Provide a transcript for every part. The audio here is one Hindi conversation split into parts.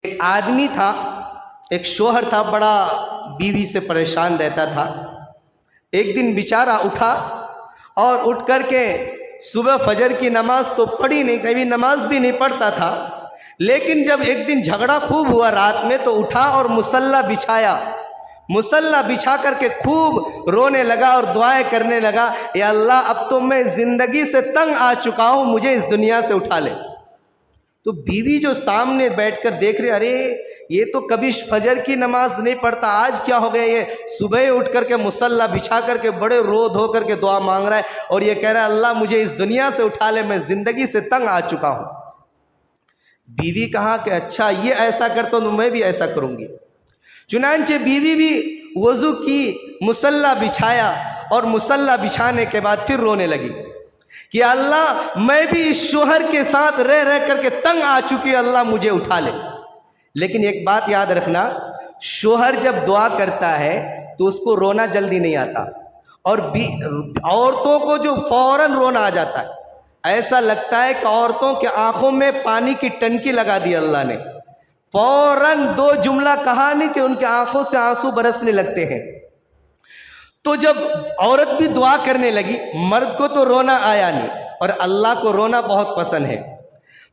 एक आदमी था, एक शोहर था, बड़ा बीवी से परेशान रहता था। एक दिन बेचारा उठा और उठ कर के सुबह फजर की नमाज तो पढ़ी नहीं, कभी नमाज भी नहीं पढ़ता था। लेकिन जब एक दिन झगड़ा खूब हुआ रात में, तो उठा और मुसल्ला बिछाया। मुसल्ला बिछा करके खूब रोने लगा और दुआएं करने लगा, या अल्लाह अब तो मैं ज़िंदगी से तंग आ चुका हूँ, मुझे इस दुनिया से उठा ले। तो बीवी जो सामने बैठकर देख रहे, अरे ये तो कभी फजर की नमाज नहीं पढ़ता, आज क्या हो गया, ये सुबह उठ करके मुसल्ला बिछा करके बड़े रो धो करके दुआ मांग रहा है और ये कह रहा है अल्लाह मुझे इस दुनिया से उठा ले, मैं ज़िंदगी से तंग आ चुका हूँ। बीवी कहा कि अच्छा ये ऐसा करता तो मैं भी ऐसा करूँगी। चुनांचे बीवी भी वज़ू की, मुसल्ला बिछाया और मुसल्ला बिछाने के बाद फिर रोने लगी कि अल्लाह मैं भी इस शोहर के साथ रह रह करके तंग आ चुकी, अल्लाह मुझे उठा ले। लेकिन एक बात याद रखना, शोहर जब दुआ करता है तो उसको रोना जल्दी नहीं आता, और औरतों को जो फौरन रोना आ जाता है, ऐसा लगता है कि औरतों के आंखों में पानी की टंकी लगा दी अल्लाह ने। फौरन दो जुमला कहा नहीं कि उनके आंखों से आंसू बरसने लगते हैं। तो जब औरत भी दुआ करने लगी, मर्द को तो रोना आया नहीं और अल्लाह को रोना बहुत पसंद है,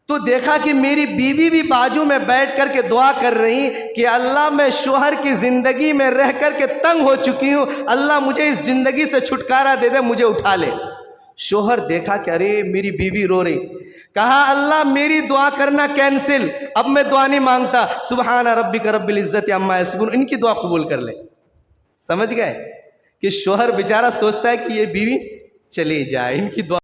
तो देखा कि मेरी बीवी भी बाजू में बैठ करके दुआ कर रही कि अल्लाह मैं शोहर की ज़िंदगी में रह करके तंग हो चुकी हूँ, अल्लाह मुझे इस ज़िंदगी से छुटकारा दे दे, मुझे उठा ले। शोहर देखा कि अरे मेरी बीवी रो रही, कहा अल्लाह मेरी दुआ करना कैंसिल, अब मैं दुआ नहीं मांगता, सुबहाना रब्बिका रब्बिल इज़्ज़ति अम्मा यसिफून, इनकी दुआ कबूल कर ले। समझ गए कि शोहर बेचारा सोचता है कि ये बीवी चली जाए, इनकी दुआ